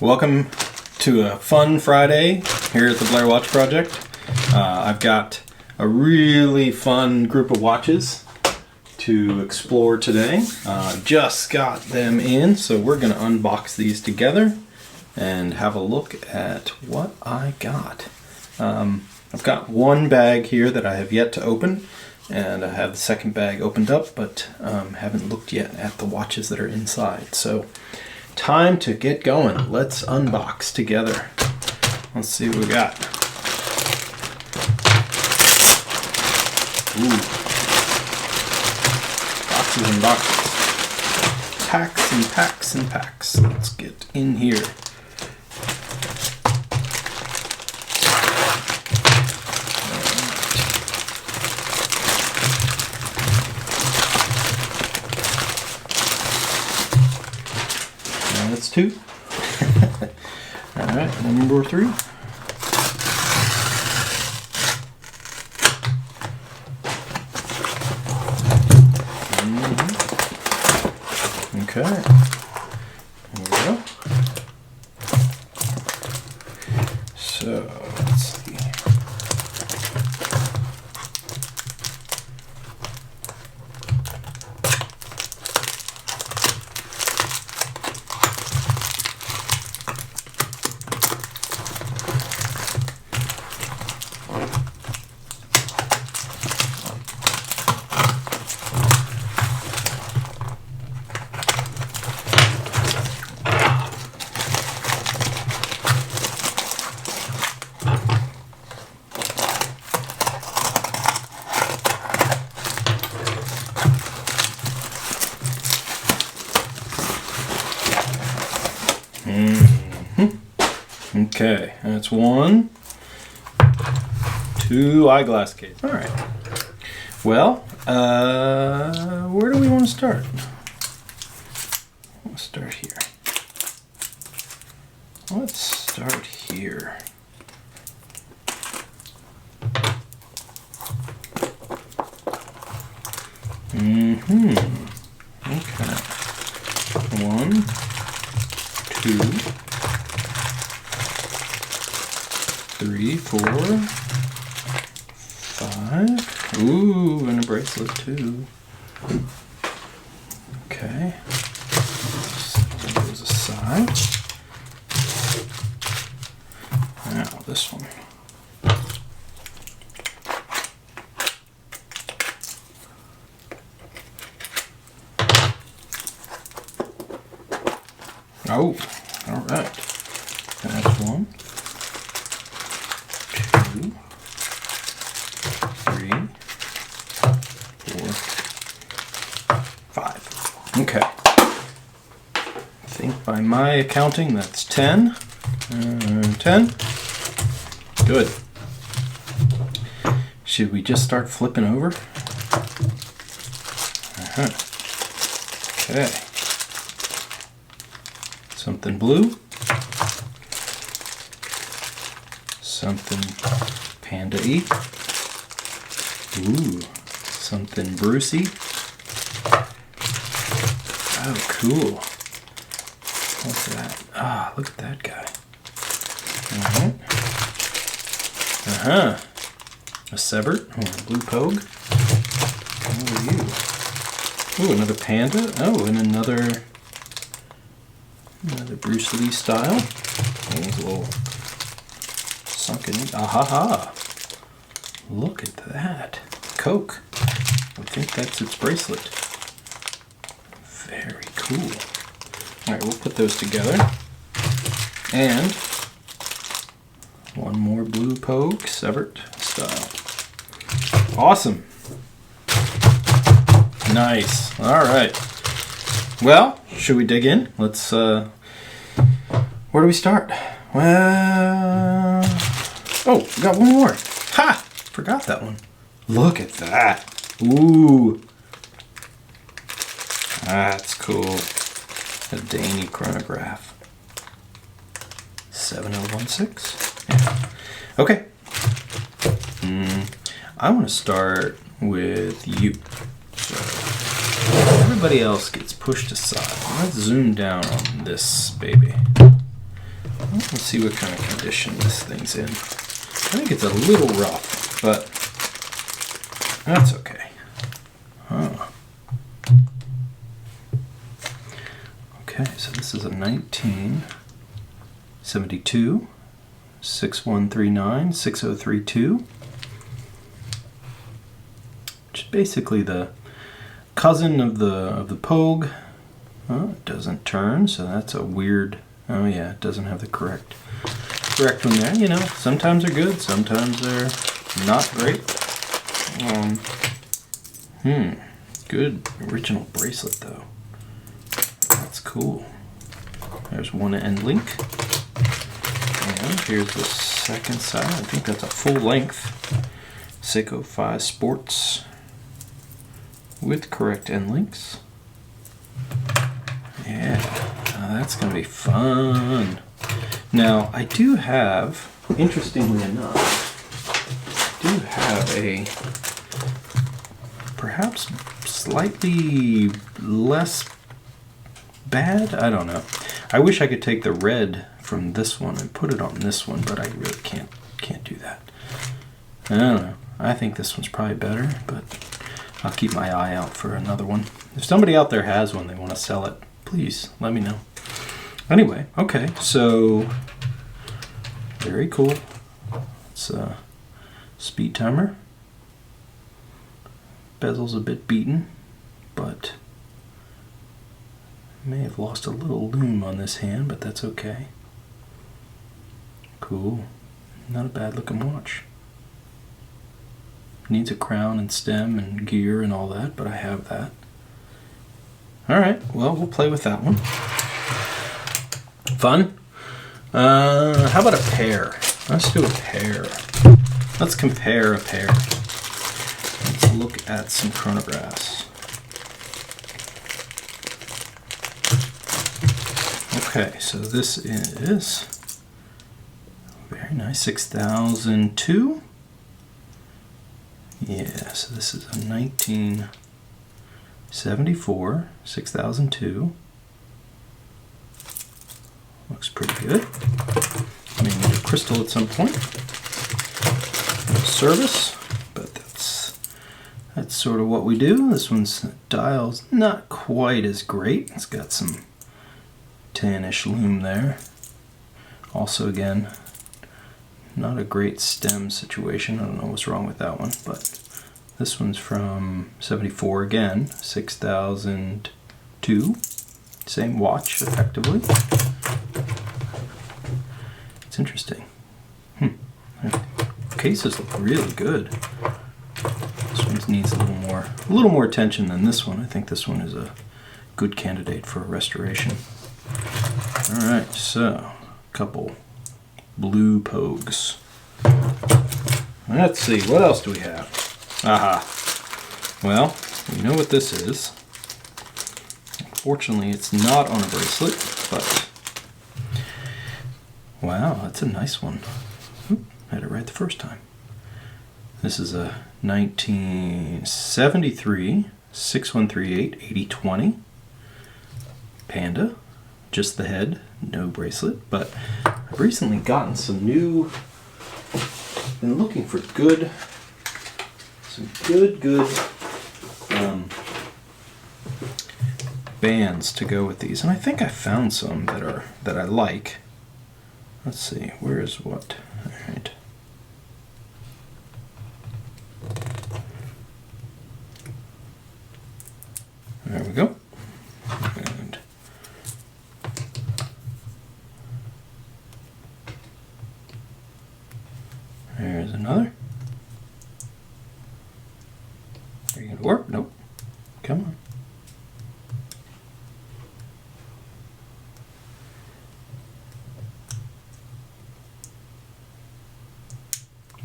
Welcome to a fun Friday here at the Blair Watch Project. I've got a really fun group of watches to explore today. Just got them in, so we're going to unbox these together and have a look at what I got. I've got one bag here that I have yet to open, and I have the second bag opened up, but haven't looked yet at the watches that are inside. So time to get going. Let's unbox together. Let's see what we got. Ooh. Boxes and boxes. Packs and packs and packs. Let's get in here. That's two. Alright, number three. Okay. There we go. So, let's see. Okay, that's one, two eyeglass cases. All right. Well, where do we want to start? Let's start here. Let's start here. Okay. One, two, 3, 4, 5. Ooh, and a bracelet too. Okay. Set those aside. Now this one. Oh, all right. That's one. 2, 3, 4, 5. Okay. I think by my accounting that's 10. 10. Good. Should we just start flipping over? Okay. Something blue. Something panda-y. Ooh, something Brucey. Oh, cool. What's that? Ah, look at that guy. Alright. A Severt, or a blue Pogue. What are you? Ooh, another panda. Oh, and another Bruce Lee style. Oh, a little sunken in. Ahaha! Look at that. Coke. I think that's its bracelet. Very cool. Alright, we'll put those together. And one more blue Pogue, Severt style. Awesome. Nice. Alright. Well, should we dig in? Let's, where do we start? Well, oh, got one more. Ha! Forgot that one. Look at that. Ooh. That's cool. A Danny chronograph. 7016. Yeah. Okay. I want to start with you. So everybody else gets pushed aside. Let's zoom down on this baby. Let's see what kind of condition this thing's in. I think it's a little rough, but that's okay. Huh. Okay, so this is a 1972 6139 6032, which is basically the cousin of the Pogue. Oh, it doesn't turn, so that's a weird. Oh yeah, it doesn't have the correct one there. You know, sometimes they're good, sometimes they're not great. Good original bracelet though. That's cool. There's one end link. And here's the second side. I think that's a full length Seiko 5 Sports with correct end links. Yeah, that's going to be fun. Now, I do have, interestingly enough, a perhaps slightly less bad, I don't know. I wish I could take the red from this one and put it on this one, but I really can't do that. I don't know. I think this one's probably better, but I'll keep my eye out for another one. If somebody out there has one, they want to sell it, please let me know. Anyway, okay, so very cool. It's a speed timer. Bezel's a bit beaten, but may have lost a little lume on this hand, but that's okay. Cool. Not a bad looking watch. Needs a crown and stem and gear and all that, but I have that. Alright, well, we'll play with that one. Fun. How about a pair? Let's do a pair. Let's compare a pair. Let's look at some chronographs. Okay, so this is very nice, 6002. Yeah, so this is a 1974 6002. Looks pretty good. May need a crystal at some point. Service, but that's sort of what we do. This one's dial's not quite as great. It's got some tannish lume there. Also, again, not a great stem situation. I don't know what's wrong with that one, but this one's from 74 again, 6002. Same watch, effectively. It's interesting. Cases look really good. This one needs a little more attention than this one. I think this one is a good candidate for a restoration. All right, so a couple blue Pogues. Let's see, what else do we have? Aha. Well, we know what this is. Unfortunately, it's not on a bracelet, but wow, that's a nice one. Oop, had it right the first time. This is a 1973 6138 8020 Panda. Just the head, no bracelet, but I've recently gotten some new, been looking for some good bands to go with these, and I think I found some that I like. Let's see, where is what? All right. There we go. And there's another. Are you going to work? Nope. Come on.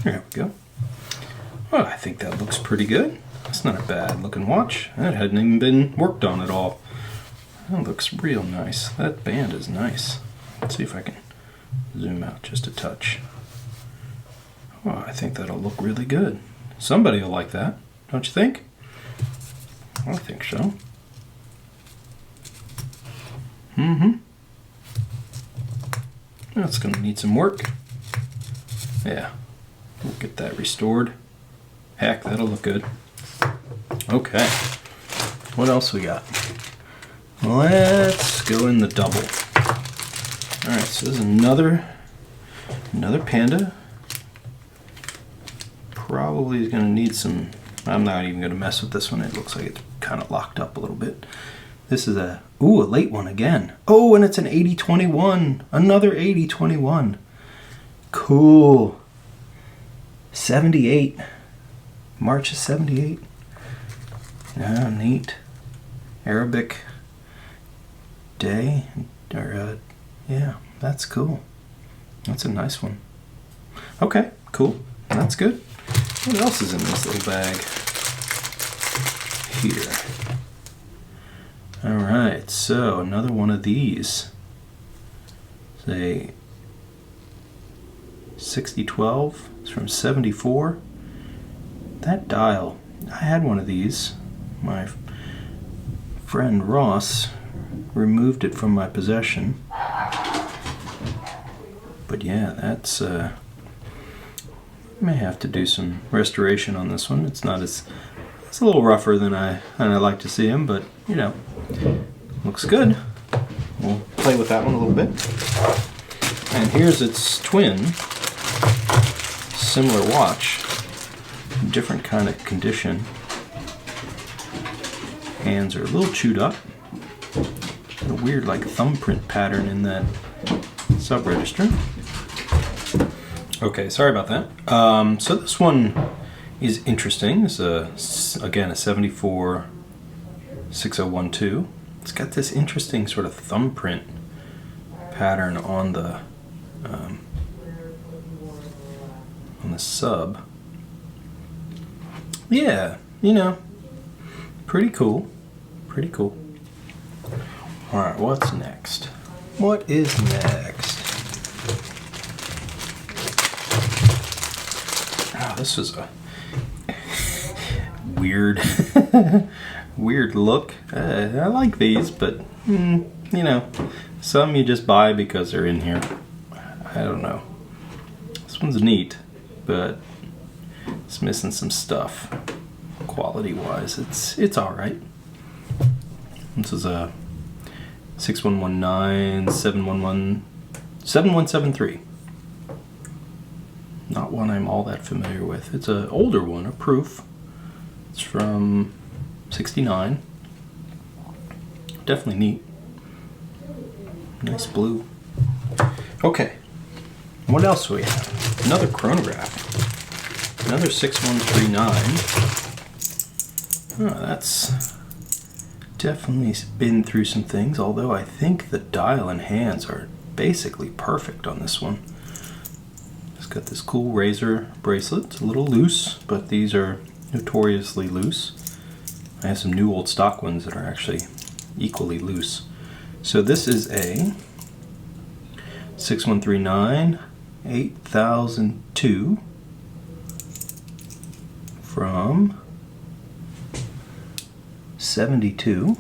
There we go. Well, I think that looks pretty good. That's not a bad looking watch. That hadn't even been worked on at all. That looks real nice. That band is nice. Let's see if I can zoom out just a touch. Oh, I think that'll look really good. Somebody will like that, don't you think? I think so. Oh, That's gonna need some work. Yeah, we'll get that restored. Heck, that'll look good. Okay, what else we got? Let's go in the double. All right, so there's another panda. Probably is gonna need some, I'm not even gonna mess with this one. It looks like it's kind of locked up a little bit. This is a late one again. Oh, and it's an 8021, another 8021. Cool. 78, March of 78. Yeah, neat. Arabic day, or yeah, that's cool. That's a nice one. Okay, cool. That's good. What else is in this little bag here? All right, so another one of these. It's a 6012. It's from 74. That dial, I had one of these. My friend Ross removed it from my possession. But yeah, that's may have to do some restoration on this one. It's not as, it's a little rougher than I like to see them, but you know, looks good. We'll play with that one a little bit. And here's its twin, similar watch, different kind of condition. Hands are a little chewed up. A weird like thumbprint pattern in that sub-register. Okay, sorry about that. So this one is interesting. It's again a 74 6012. It's got this interesting sort of thumbprint pattern on the sub. Yeah, you know, pretty cool. Pretty cool. All right, what's next? What is next? Oh, this is a weird, weird look. I like these, but you know, some you just buy because they're in here. I don't know. This one's neat, but it's missing some stuff. Quality-wise, it's all right. This is a 6119 711 7173. Not one I'm all that familiar with. It's an older one, a proof. It's from 69. Definitely neat. Nice blue. Okay, what else do we have? Another chronograph. Another 6139. Oh, that's definitely been through some things, although I think the dial and hands are basically perfect on this one. It's got this cool razor bracelet. It's a little loose, but these are notoriously loose. I have some new old stock ones that are actually equally loose. So this is a 6139 8002 from 72.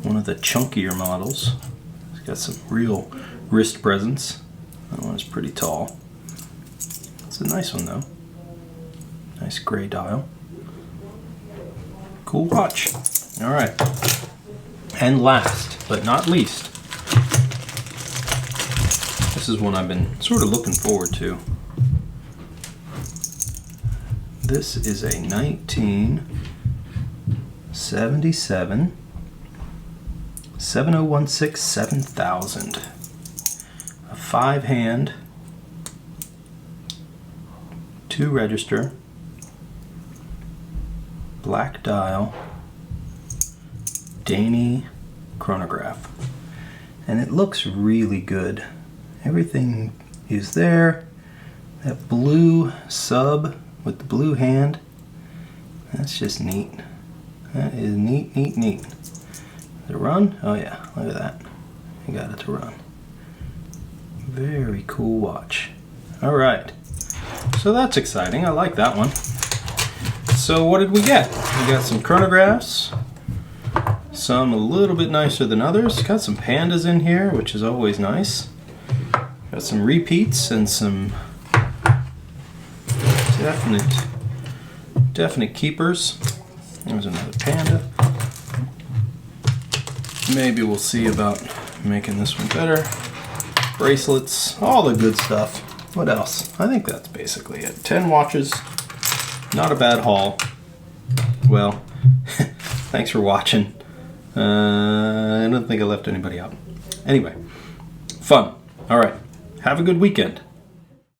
One of the chunkier models. It's got some real wrist presence. That one is pretty tall. It's a nice one though. Nice gray dial. Cool watch. All right. And last but not least, this is one I've been sort of looking forward to. This is a 1977 7016 7000. A 5-hand, 2-register, black dial, Danny chronograph. And it looks really good. Everything is there. That blue sub with the blue hand, that's just neat. That is neat, neat, neat. Does it run? Oh yeah, look at that. You got it to run. Very cool watch. All right, so that's exciting. I like that one. So what did we get? We got some chronographs, some a little bit nicer than others. Got some pandas in here, which is always nice. some repeats and some definite keepers. There's another panda. Maybe we'll see about making this one better. Bracelets, all the good stuff. What else? I think that's basically it. 10 watches, not a bad haul. Well, thanks for watching. I don't think I left anybody out. Anyway, fun. All right, have a good weekend.